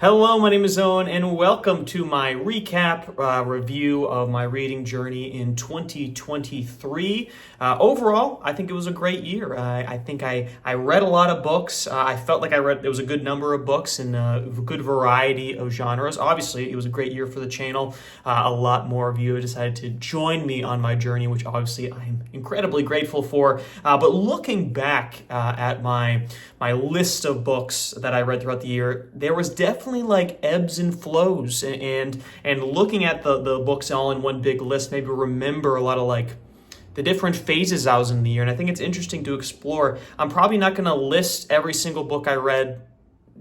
Hello, my name is Owen, and welcome to my recap review of my reading journey in 2023. Overall, I think it was a great year. I think I read a lot of books. I felt like there was a good number of books in a good variety of genres. Obviously, it was a great year for the channel. A lot more of you decided to join me on my journey, which obviously I'm incredibly grateful for. But looking back at my list of books that I read throughout the year, there was definitely like ebbs and flows, and looking at the books all in one big list maybe remember a lot of like the different phases I was in the year. And I think it's interesting to explore. I'm probably not going to list every single book I read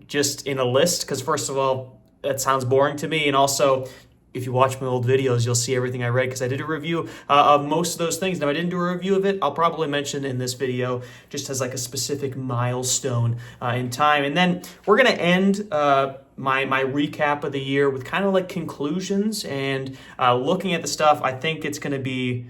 just in a list, because first of all, that sounds boring to me, and also if you watch my old videos, you'll see everything I read, because I did a review of most of those things. Now, I didn't do a review of it. I'll probably mention in this video just as like a specific milestone in time. And then we're going to end my recap of the year with kind of like conclusions and looking at the stuff. I think it's going to be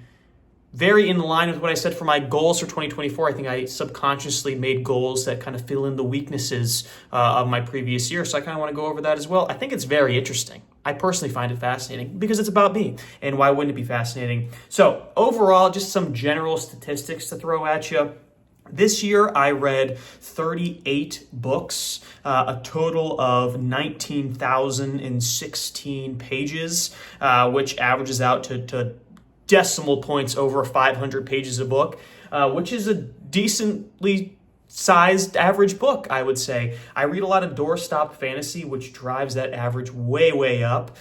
very in line with what I said for my goals for 2024. I think I subconsciously made goals that kind of fill in the weaknesses of my previous year. So I kind of want to go over that as well. I think it's very interesting. I personally find it fascinating because it's about me, and why wouldn't it be fascinating? So overall, just some general statistics to throw at you. This year, I read 38 books, a total of 19,016 pages, which averages out to decimal points over 500 pages a book, which is a decently sized average book, I would say. I read a lot of doorstop fantasy, which drives that average way up.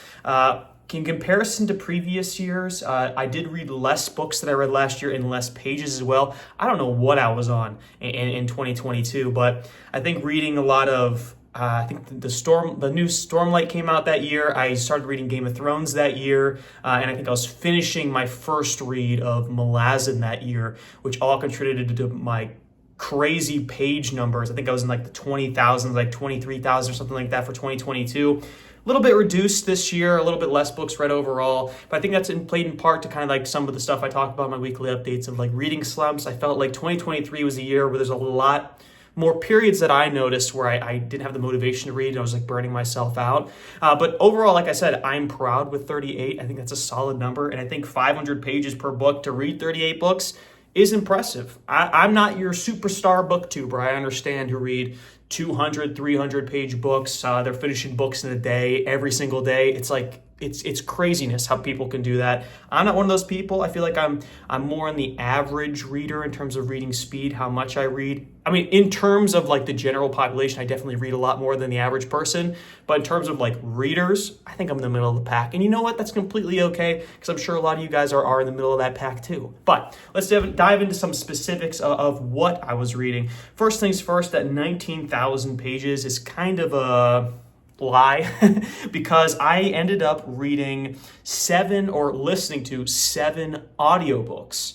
In comparison to previous years, I did read less books than I read last year and less pages as well. I don't know what I was on in 2022, but I think reading a lot of I think the new Stormlight came out that year. I started reading Game of Thrones that year, and I think I was finishing my first read of Malazan that year, which all contributed to my crazy page numbers. I think I was in like the 20,000s, like 23,000 or something like that for 2022. A little bit reduced this year, a little bit less books read overall, but I think that's played in part to kind of like some of the stuff I talk about in my weekly updates of like reading slumps. I felt like 2023 was a year where there's a lot more periods that I noticed where I didn't have the motivation to read, and I was like burning myself out. But overall, like I said, I'm proud with 38. I think that's a solid number, and I think 500 pages per book to read 38 books is impressive. I'm not your superstar booktuber. I understand who read 200, 300 page books. They're finishing books in a day, every single day. It's like, it's craziness how people can do that. I'm not one of those people. I feel like I'm more on the average reader in terms of reading speed, how much I read. I mean, in terms of like the general population, I definitely read a lot more than the average person. But in terms of like readers, I think I'm in the middle of the pack. And you know what? That's completely okay, because I'm sure a lot of you guys are in the middle of that pack too. But let's dive into some specifics of what I was reading. First things first, that 19,000 pages is kind of a lie because I ended up reading listening to 7 audiobooks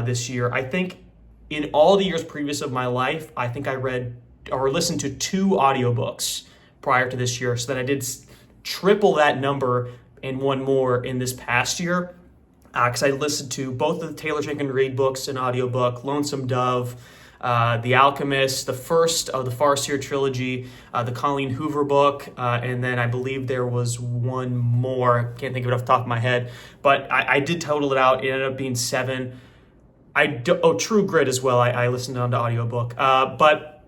this year. I think in all the years previous of my life, I think I read or listened to 2 audiobooks prior to this year. So that I did triple that number and one more in this past year. Because I listened to both of the Taylor Jenkins Reid books in audiobook, Lonesome Dove, The Alchemist, the first of the Farseer trilogy, the Colleen Hoover book, and then I believe there was one more. Can't think of it off the top of my head, but I did total it out. It ended up being 7. True Grit as well. I listened on to audiobook. But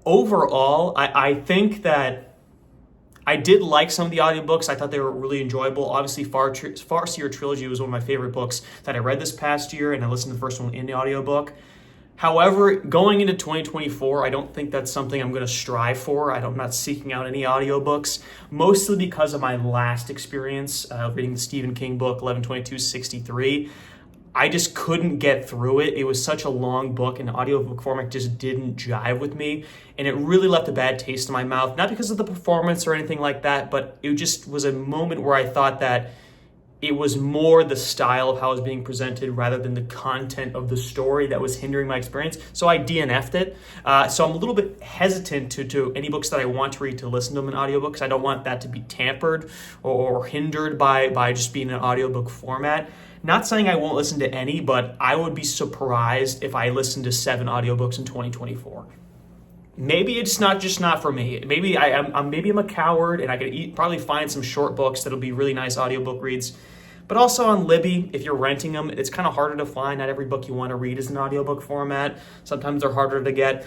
overall, I think that I did like some of the audiobooks. I thought they were really enjoyable. Obviously, Farseer trilogy was one of my favorite books that I read this past year, and I listened to the first one in the audiobook. However, going into 2024, I don't think that's something I'm going to strive for. I'm not seeking out any audiobooks, mostly because of my last experience reading the Stephen King book, 11/22/63. I just couldn't get through it. It was such a long book, and audiobook format just didn't jive with me, and it really left a bad taste in my mouth, not because of the performance or anything like that, but it just was a moment where I thought that it was more the style of how it was being presented rather than the content of the story that was hindering my experience. So I DNF'd it. So I'm a little bit hesitant to any books that I want to read to listen to them in audiobooks. I don't want that to be tampered or hindered by just being an audiobook format. Not saying I won't listen to any, but I would be surprised if I listened to 7 audiobooks in 2024. maybe it's not just not for me. Maybe I'm a coward and I could probably find some short books that'll be really nice audiobook reads. But also on Libby, if you're renting them, it's kind of harder to find. Not every book you want to read is an audiobook format. Sometimes they're harder to get.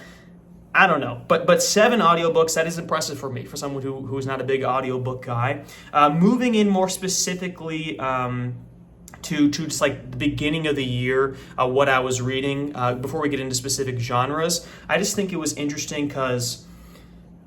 I don't know, but 7 audiobooks, that is impressive for me, for someone who's not a big audiobook guy. Moving in more specifically to just like the beginning of the year, what I was reading, before we get into specific genres, I just think it was interesting because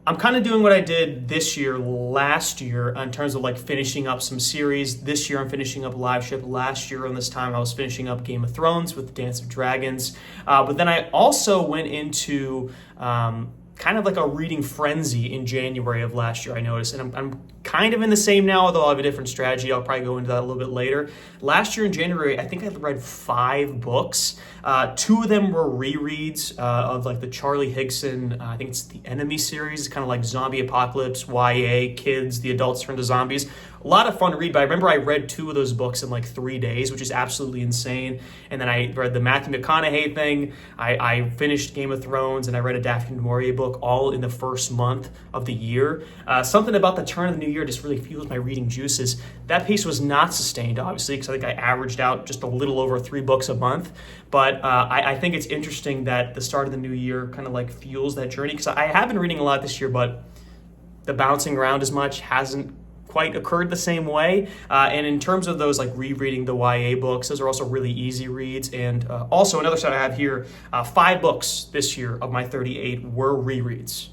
I'm kind of doing what I did this year, last year, in terms of like finishing up some series. This year I'm finishing up Live Ship. Last year around this time I was finishing up Game of Thrones with Dance of Dragons. But then I also went into kind of like a reading frenzy in January of last year, I noticed. And I'm kind of in the same now, although I have a different strategy. I'll probably go into that a little bit later. Last year in January, I think I read 5 books. 2 of them were rereads of like the Charlie Higson, I think it's the Enemy series, kind of like zombie apocalypse, YA, kids, the adults turn to zombies. A lot of fun to read, but I remember I read 2 of those books in like 3 days, which is absolutely insane. And then I read the Matthew McConaughey thing. I finished Game of Thrones, and I read a Daphne du Maurier book all in the first month of the year. Something about the turn of the new year just really fuels my reading juices. That pace was not sustained, obviously, because I think I averaged out just a little over 3 books a month. But I think it's interesting that the start of the new year kind of like fuels that journey, because I have been reading a lot this year, but the bouncing around as much hasn't quite occurred the same way. And in terms of those like rereading the YA books, those are also really easy reads. And also another side I have here, 5 books this year of my 38 were rereads.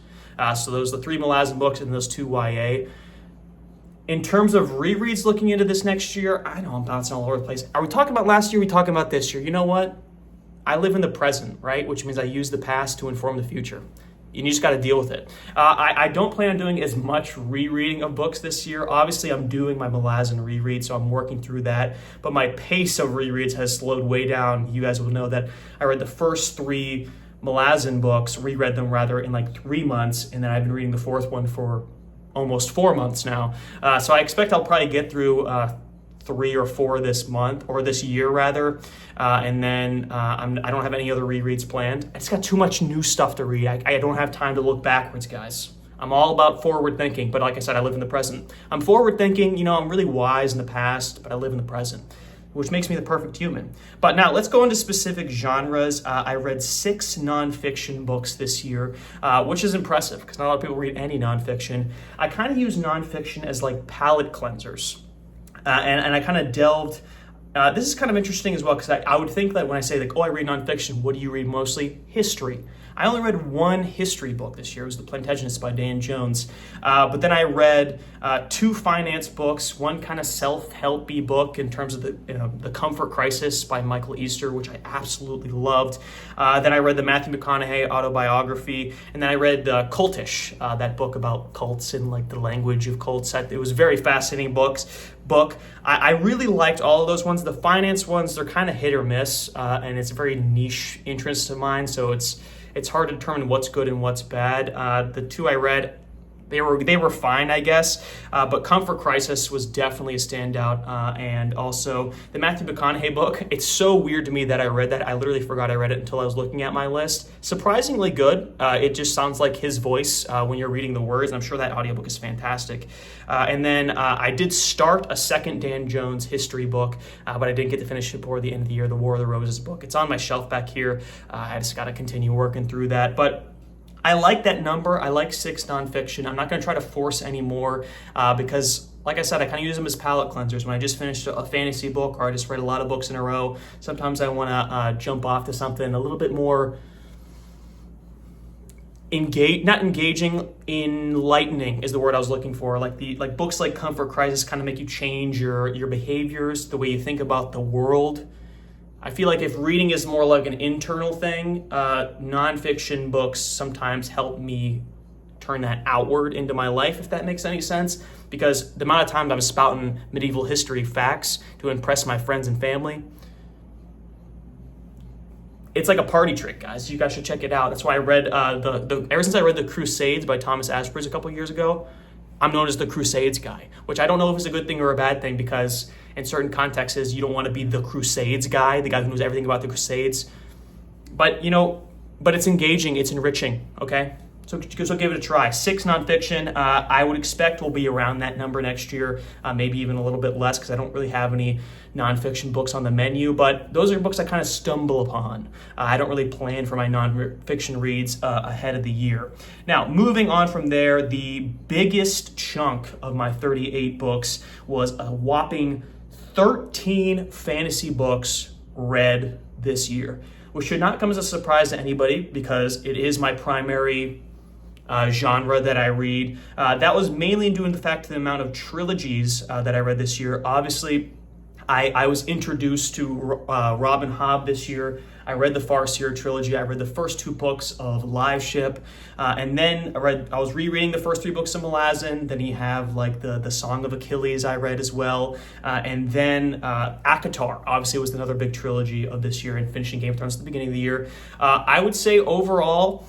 So those are the 3 Malazan books and those 2 YA. In terms of rereads looking into this next year, I know I'm bouncing all over the place. Are we talking about last year? Are we talking about this year? You know what? I live in the present, right? Which means I use the past to inform the future. And you just got to deal with it. I don't plan on doing as much rereading of books this year. Obviously, I'm doing my Malazan reread, so I'm working through that. But my pace of rereads has slowed way down. You guys will know that I read the first 3 Malazan books, reread them rather, in like 3 months, and then I've been reading the 4th one for almost 4 months now. So I expect I'll probably get through 3 or 4 this month, or this year rather, and then I don't have any other rereads planned. I just got too much new stuff to read. I don't have time to look backwards, guys. I'm all about forward thinking, but like I said, I live in the present. I'm forward thinking, I'm really wise in the past, but I live in the present, which makes me the perfect human. But now let's go into specific genres. I read 6 nonfiction books this year, which is impressive because not a lot of people read any nonfiction. I kind of use nonfiction as like palate cleansers. And I kind of delved, this is kind of interesting as well, because I would think that when I say like, I read nonfiction, what do you read mostly? History. I only read 1 history book this year. It was The Plantagenets by Dan Jones. But then I read 2 finance books, 1 kind of self-helpy book in terms of the Comfort Crisis by Michael Easter, which I absolutely loved. Then I read the Matthew McConaughey autobiography, and then I read Cultish, that book about cults and like the language of cults. It was a very fascinating book. I really liked all of those ones. The finance ones, they're kind of hit or miss, and it's a very niche interest of mine, so it's hard to determine what's good and what's bad. The 2 I read, they were fine, I guess, but Comfort Crisis was definitely a standout, and also the Matthew McConaughey book. It's so weird to me that I read that. I literally forgot I read it until I was looking at my list. Surprisingly good. It just sounds like his voice when you're reading the words, and I'm sure that audiobook is fantastic. And then I did start a 2nd Dan Jones history book, but I didn't get to finish it before the end of the year, the War of the Roses book. It's on my shelf back here. I just got to continue working through that. But I like that number. I like 6 nonfiction. I'm not going to try to force any more because, like I said, I kind of use them as palate cleansers. When I just finished a fantasy book or I just read a lot of books in a row, sometimes I want to jump off to something a little bit more enlightening is the word I was looking for. Like books like Comfort Crisis kind of make you change your behaviors, the way you think about the world. I feel like if reading is more like an internal thing, nonfiction books sometimes help me turn that outward into my life, if that makes any sense. Because the amount of times I'm spouting medieval history facts to impress my friends and family, it's like a party trick, guys. You guys should check it out. That's why I read ever since I read The Crusades by Thomas Asperger a couple years ago, I'm known as the Crusades guy, which I don't know if it's a good thing or a bad thing, because in certain contexts you don't want to be the Crusades guy, the guy who knows everything about the Crusades. But it's engaging, it's enriching, okay? So give it a try. 6 nonfiction. I would expect will be around that number next year, maybe even a little bit less because I don't really have any nonfiction books on the menu. But those are books I kind of stumble upon. I don't really plan for my nonfiction reads ahead of the year. Now, moving on from there, the biggest chunk of my 38 books was a whopping 13 fantasy books read this year, which should not come as a surprise to anybody because it is my primary genre that I read. That was mainly due to the fact of the amount of trilogies that I read this year. Obviously, I was introduced to Robin Hobb this year. I read the Farseer trilogy. I read the first 2 books of Live Ship, and then I was rereading the first 3 books of Malazan. Then you have like the Song of Achilles I read as well, and then ACOTAR obviously was another big trilogy of this year, and finishing Game of Thrones at the beginning of the year. I would say overall,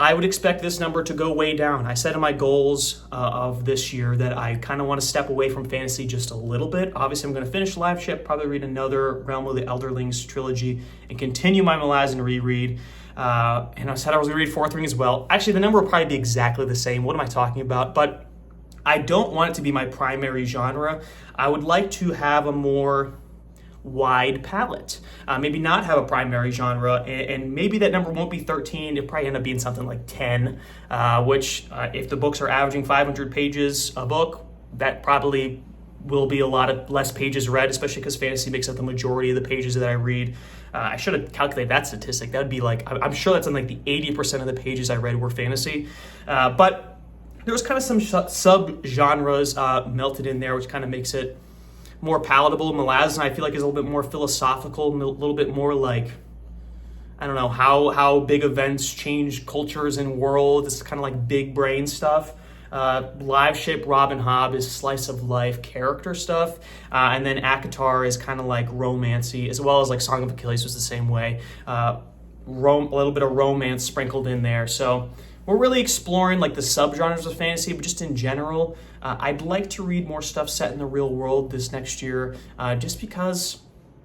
I would expect this number to go way down. I said in my goals of this year that I kind of want to step away from fantasy just a little bit. Obviously, I'm going to finish Live Ship, probably read another Realm of the Elderlings trilogy, and continue my Malazan reread. And I said I was going to read Fourth Ring as well. Actually, the number will probably be exactly the same. What am I talking about? But I don't want it to be my primary genre. I would like to have a more wide palette. Maybe not have a primary genre, and maybe that number won't be 13. It'll probably end up being something like 10, which if the books are averaging 500 pages a book, that probably will be a lot of less pages read, especially because fantasy makes up the majority of the pages that I read. I should have calculated that statistic. That would be like, I'm sure that's on like the 80% of the pages I read were fantasy. But there was kind of some sub-genres melted in there, which kind of makes it more palatable. Malazan, I feel like, is a little bit more philosophical, a little bit more like, I don't know, how big events change cultures and worlds. It's kind of like big brain stuff. Live Ship, Robin Hobb is slice of life character stuff. And then ACOTAR is kind of like romancy, as well as like Song of Achilles was the same way. A little bit of romance sprinkled in there. So we're really exploring like the subgenres of fantasy, but just in general, I'd like to read more stuff set in the real world this next year, just because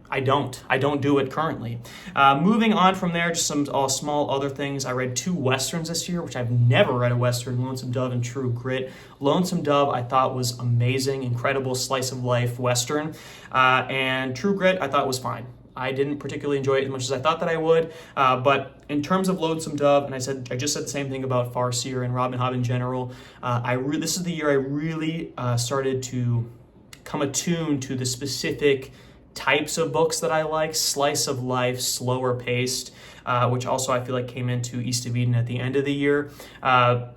I don't do it currently. Moving on from there, just some small other things. I read 2 Westerns this year, which I've never read a Western, Lonesome Dove and True Grit. Lonesome Dove I thought was amazing, incredible slice of life Western, and True Grit I thought was fine. I didn't particularly enjoy it as much as I thought that I would, but in terms of Lonesome Dove, and I just said the same thing about Farseer and Robin Hobb in general, this is the year I really started to come attuned to the specific types of books that I like, slice of life, slower paced, which also I feel like came into East of Eden at the end of the year. I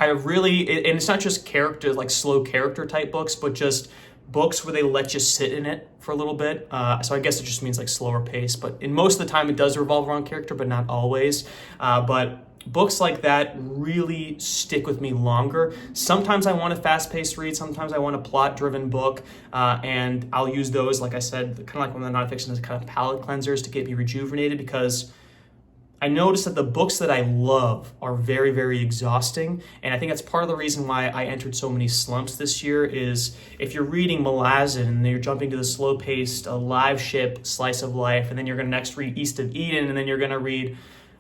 really, and it's not just character, like slow character type books, but just books where they let you sit in it for a little bit. So I guess it just means like slower pace, but in most of the time it does revolve around character, but not always. But books like that really stick with me longer. Sometimes I want a fast-paced read, sometimes I want a plot-driven book, and I'll use those, like I said, kind of like one of the nonfiction, as kind of palate cleansers to get me rejuvenated, because I noticed that the books that I love are very, very exhausting, and I think that's part of the reason why I entered so many slumps this year. Is if you're reading Malazan and you're jumping to the slow-paced Live Ship slice of life, and then you're going to next read East of Eden, and then you're going to read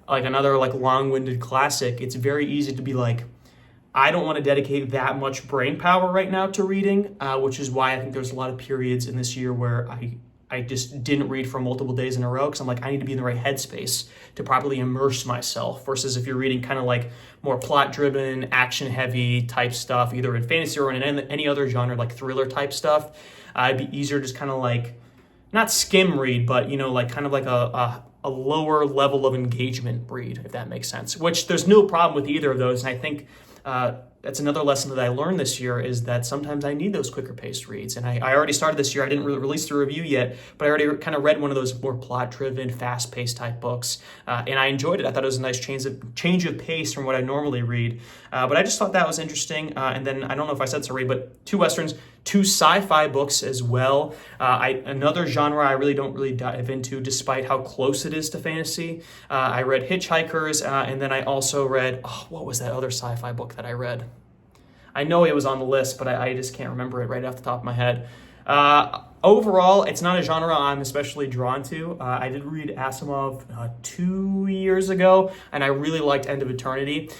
like another like long-winded classic, it's very easy to be like, I don't want to dedicate that much brain power right now to reading, which is why I think there's a lot of periods in this year where I just didn't read for multiple days in a row, because I'm like, I need to be in the right headspace to properly immerse myself, versus if you're reading kind of like more plot-driven, action-heavy type stuff, either in fantasy or in any other genre, like thriller type stuff, it'd be easier just kind of like, not skim read, but, you know, like kind of like a lower level of engagement read, if that makes sense, which there's no problem with either of those. And I think that's another lesson that I learned this year, is that sometimes I need those quicker paced reads. And I already started this year. I didn't really release the review yet, but I already kind of read one of those more plot driven, fast paced type books. And I enjoyed it. I thought it was a nice change of pace from what I normally read. But I just thought that was interesting. And then I don't know if I said so, but 2 Westerns, 2 sci-fi books as well. Another genre I really don't dive into, despite how close it is to fantasy. I read Hitchhikers, and then I also read, what was that other sci-fi book that I read? I know it was on the list, but I just can't remember it right off the top of my head. Overall, it's not a genre I'm especially drawn to. I did read Asimov 2 years ago, and I really liked End of Eternity.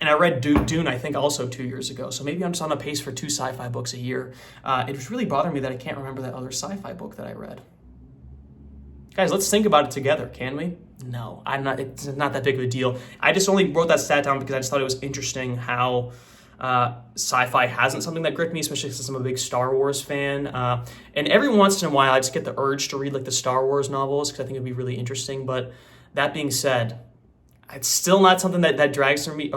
And I read Dune, I think, also 2 years ago. So maybe I'm just on a pace for 2 sci-fi books a year. It was really bothering me that I can't remember that other sci-fi book that I read. Guys, let's think about it together, can we? No, I'm not. It's not that big of a deal. I just only wrote that stat down because I just thought it was interesting how sci-fi hasn't something that gripped me, especially since I'm a big Star Wars fan. And every once in a while, I just get the urge to read like the Star Wars novels because I think it'd be really interesting. But that being said, it's still not something that drags me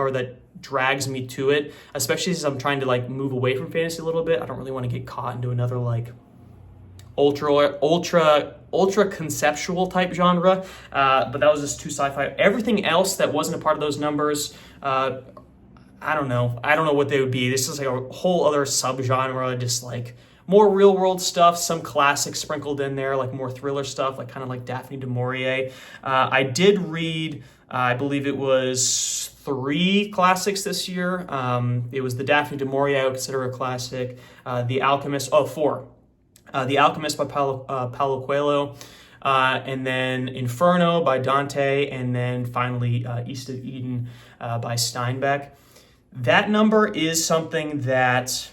to it, especially as I'm trying to like move away from fantasy a little bit. I don't really want to get caught into another like ultra conceptual type genre, but that was just too sci-fi. Everything else that wasn't a part of those numbers, I don't know what they would be. This is like a whole other subgenre, just like more real world stuff, some classics sprinkled in there, like more thriller stuff, like kind of like Daphne du Maurier. I did read, I believe it was 3 classics this year. It was the Daphne du Maurier I would consider a classic, The Alchemist, 4. The Alchemist by Paulo Coelho, and then Inferno by Dante, and then finally East of Eden by Steinbeck. That number is something that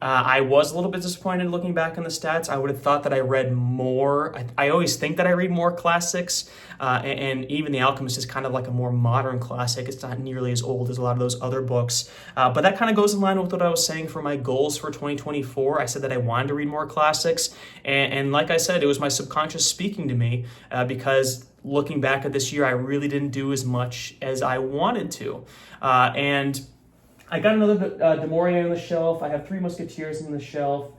I was a little bit disappointed looking back on the stats. I would have thought that I read more. I always think that I read more classics, and even The Alchemist is kind of like a more modern classic. It's not nearly as old as a lot of those other books, but that kind of goes in line with what I was saying for my goals for 2024. I said that I wanted to read more classics, and like I said, it was my subconscious speaking to me, because looking back at this year, I really didn't do as much as I wanted to, and I got another du Maurier on the shelf. I have 3 Musketeers on the shelf.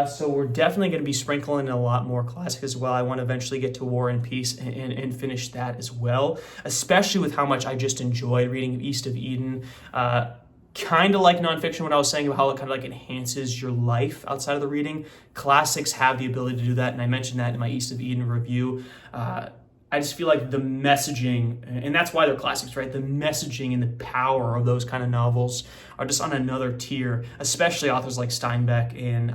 So we're definitely going to be sprinkling in a lot more classic as well. I want to eventually get to War and Peace and finish that as well, especially with how much I just enjoyed reading East of Eden. Kind of like nonfiction, what I was saying about how it kind of like enhances your life outside of the reading. Classics have the ability to do that, and I mentioned that in my East of Eden review. I just feel like the messaging, and that's why they're classics, right? The messaging and the power of those kind of novels are just on another tier, especially authors like Steinbeck and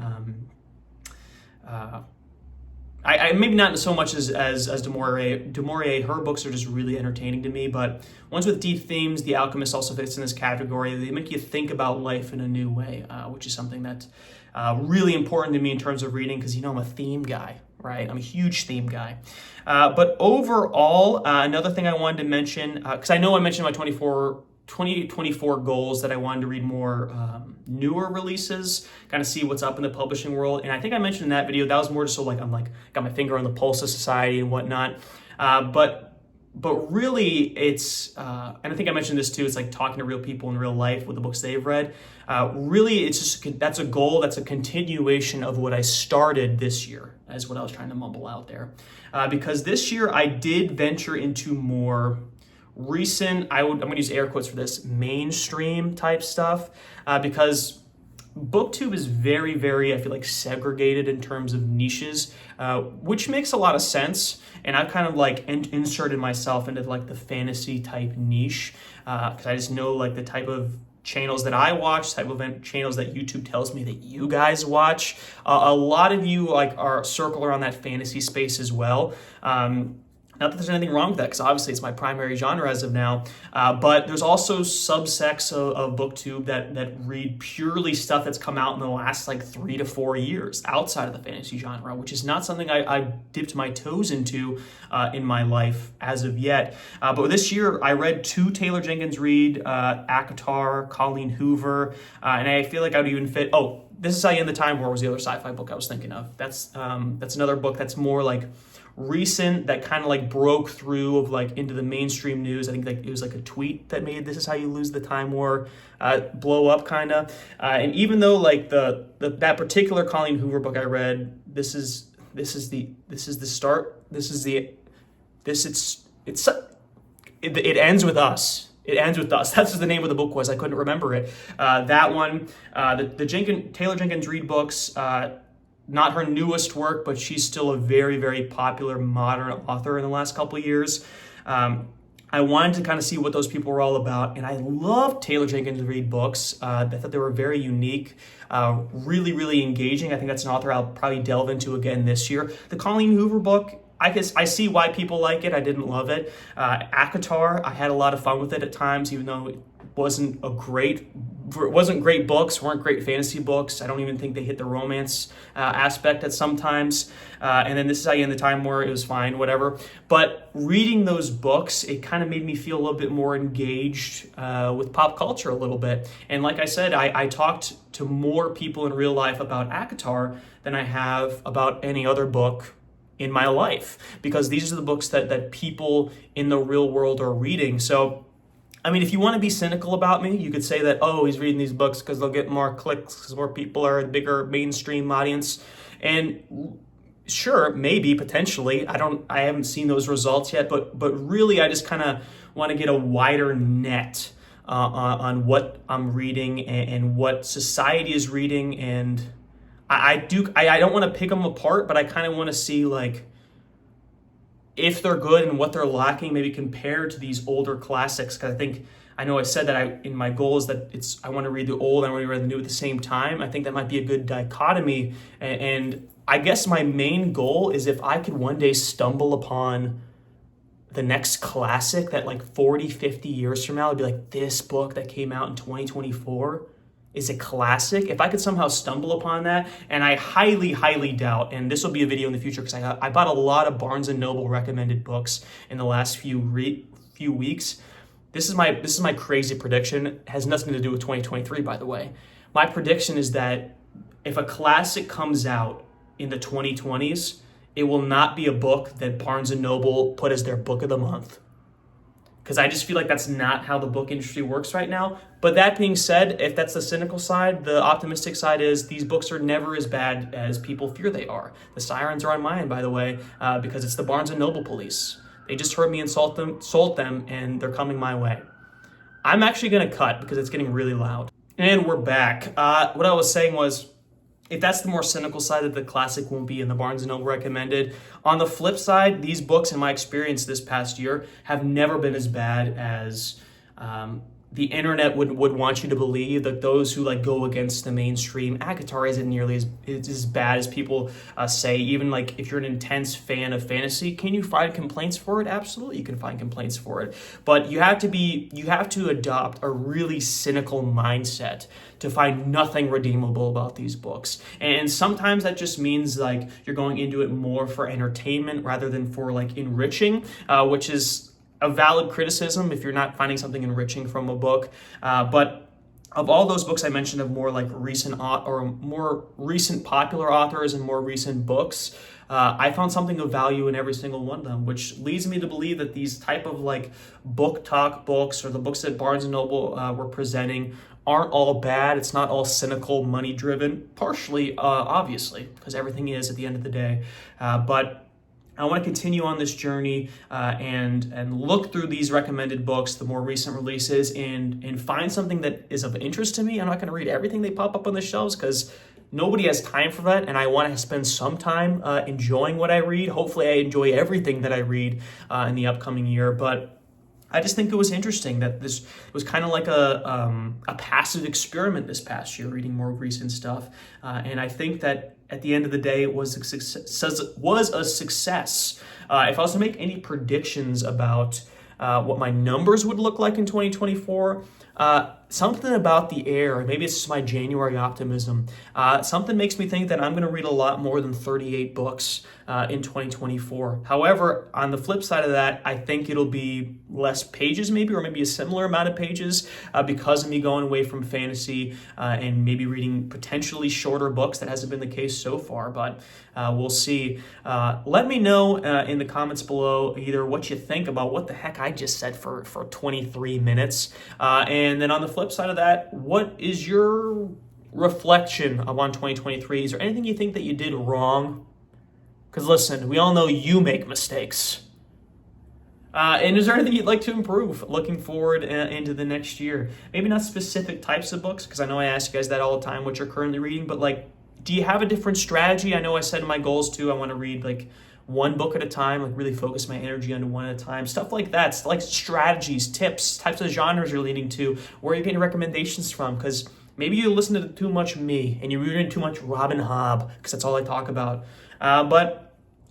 I maybe not so much as du Maurier. Du Maurier, her books are just really entertaining to me, but ones with deep themes, The Alchemist also fits in this category. They make you think about life in a new way, which is something that's really important to me in terms of reading, because I'm a theme guy. Right, I'm a huge theme guy. But overall, another thing I wanted to mention, because I know I mentioned my 2024 goals that I wanted to read more newer releases, kind of see what's up in the publishing world. And I think I mentioned in that video, that was more just so like I'm like got my finger on the pulse of society and whatnot. But really, it's, and I think I mentioned this too, it's like talking to real people in real life with the books they've read. Really, it's just, that's a goal, that's a continuation of what I started this year, is what I was trying to mumble out there. Because this year I did venture into more recent, I'm going to use air quotes for this, mainstream type stuff, because BookTube is very, very, I feel like, segregated in terms of niches, which makes a lot of sense. And I've kind of like inserted myself into like the fantasy type niche, because I just know like the type of channels that I watch, type of channels that YouTube tells me that you guys watch. A lot of you like are circle around that fantasy space as well. Not that there's anything wrong with that, because obviously it's my primary genre as of now, but there's also subsects of BookTube that read purely stuff that's come out in the last like 3 to 4 years outside of the fantasy genre, which is not something I dipped my toes into in my life as of yet. But this year I read 2 Taylor Jenkins Reid, ACOTAR, Colleen Hoover, and I feel like I would even fit, This Is How You End the Time War was the other sci-fi book I was thinking of. That's another book that's more like recent, that kind of like broke through of like into the mainstream news. I think like it was like a tweet that made This Is How You Lose the Time War blow up kind of. And even though like that particular Colleen Hoover book I read, it ends with us. It ends with us. That's what the name of the book was. I couldn't remember it. That one, the Taylor Jenkins Reid books, not her newest work, but she's still a very, very popular modern author in the last couple of years. I I wanted to kind of see what those people were all about, and I loved Taylor Jenkins Reid books. I thought they were very unique, really, really engaging. I think that's an author I'll probably delve into again this year. The Colleen Hoover book, I see why people like it. I didn't love it. ACOTAR, I had a lot of fun with it at times, even though it wasn't great books, weren't great fantasy books. I don't even think they hit the romance aspect at sometimes. And then This Is How You End the Time War, it was fine, whatever. But reading those books, it kind of made me feel a little bit more engaged with pop culture a little bit. And like I said, I talked to more people in real life about ACOTAR than I have about any other book in my life, because these are the books that people in the real world are reading. So, I mean, if you want to be cynical about me, you could say that, oh, he's reading these books because they'll get more clicks, because more people are a bigger mainstream audience. And sure, maybe, potentially. I haven't seen those results yet, but really I just kind of want to get a wider net on what I'm reading and what society is reading. And I don't want to pick them apart, but I kind of want to see like if they're good and what they're lacking, maybe compared to these older classics. Because I know I said that in my goal is that I want to read the old and I want to read the new at the same time. I think that might be a good dichotomy. And I guess my main goal is if I could one day stumble upon the next classic that like 40, 50 years from now, I'd be like, this book that came out in 2024 is a classic. If I could somehow stumble upon that, and I highly, highly doubt, and this will be a video in the future because I bought a lot of Barnes & Noble recommended books in the last few weeks. This is my crazy prediction. It has nothing to do with 2023, by the way. My prediction is that if a classic comes out in the 2020s, it will not be a book that Barnes & Noble put as their book of the month. Because I just feel like that's not how the book industry works right now. But that being said, if that's the cynical side, the optimistic side is these books are never as bad as people fear they are. The sirens are on my end, by the way, because it's the Barnes & Noble police. They just heard me insult them, and they're coming my way. I'm actually going to cut because it's getting really loud. And we're back. What I was saying was, if that's the more cynical side, that the classic won't be in the Barnes & Noble recommended. On the flip side, these books, in my experience this past year, have never been as bad as the internet would want you to believe. That those who like go against the mainstream, ACOTAR isn't nearly as bad as people say. Even like if you're an intense fan of fantasy, can you find complaints for it? Absolutely, you can find complaints for it. But you have to adopt a really cynical mindset to find nothing redeemable about these books. And sometimes that just means like you're going into it more for entertainment rather than for like enriching, which is a valid criticism if you're not finding something enriching from a book. But of all those books I mentioned of more like recent popular authors and more recent books, I found something of value in every single one of them, which leads me to believe that these type of like book talk books, or the books that Barnes & Noble were presenting, aren't all bad. It's not all cynical, money driven, partially, obviously, because everything is at the end of the day. But I want to continue on this journey and look through these recommended books, the more recent releases, and find something that is of interest to me. I'm not going to read everything they pop up on the shelves because nobody has time for that, and I want to spend some time enjoying what I read. Hopefully I enjoy everything that I read in the upcoming year, but I just think it was interesting that this was kind of like a passive experiment this past year, reading more recent stuff, and I think that at the end of the day, it was a success. If I was to make any predictions about what my numbers would look like in 2024, something about the air, maybe it's just my January optimism, something makes me think that I'm going to read a lot more than 38 books in 2024. However, on the flip side of that, I think it'll be less pages maybe, or maybe a similar amount of pages because of me going away from fantasy and maybe reading potentially shorter books. That hasn't been the case so far, but we'll see. Let me know in the comments below either what you think about what the heck I just said for 23 minutes. And then on the flip side of that, what is your reflection upon 2023? Is there anything you think that you did wrong? Because listen, we all know you make mistakes. And is there anything you'd like to improve looking forward into the next year? Maybe not specific types of books, because I know I ask you guys that all the time, what you're currently reading, but like, do you have a different strategy? I know I said in my goals too, I want to read like one book at a time, like really focus my energy on one at a time, stuff like that. It's like strategies, tips, types of genres you're leaning to, where you're getting recommendations from, because maybe you listen to too much me and you're reading too much Robin Hobb, because that's all I talk about. But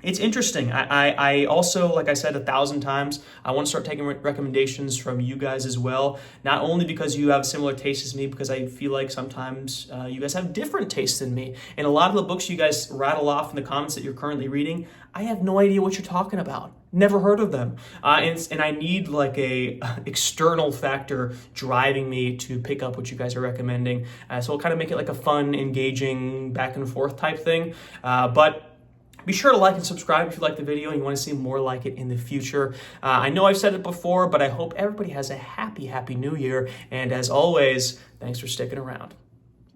it's interesting. I also, like I said 1,000 times, I want to start taking recommendations from you guys as well. Not only because you have similar tastes as me, because I feel like sometimes you guys have different tastes than me. And a lot of the books you guys rattle off in the comments that you're currently reading, I have no idea what you're talking about. Never heard of them. And I need like a external factor driving me to pick up what you guys are recommending. So we'll kind of make it like a fun, engaging, back and forth type thing. But be sure to like and subscribe if you like the video and you want to see more like it in the future. I know I've said it before, but I hope everybody has a happy, happy new year. And as always, thanks for sticking around.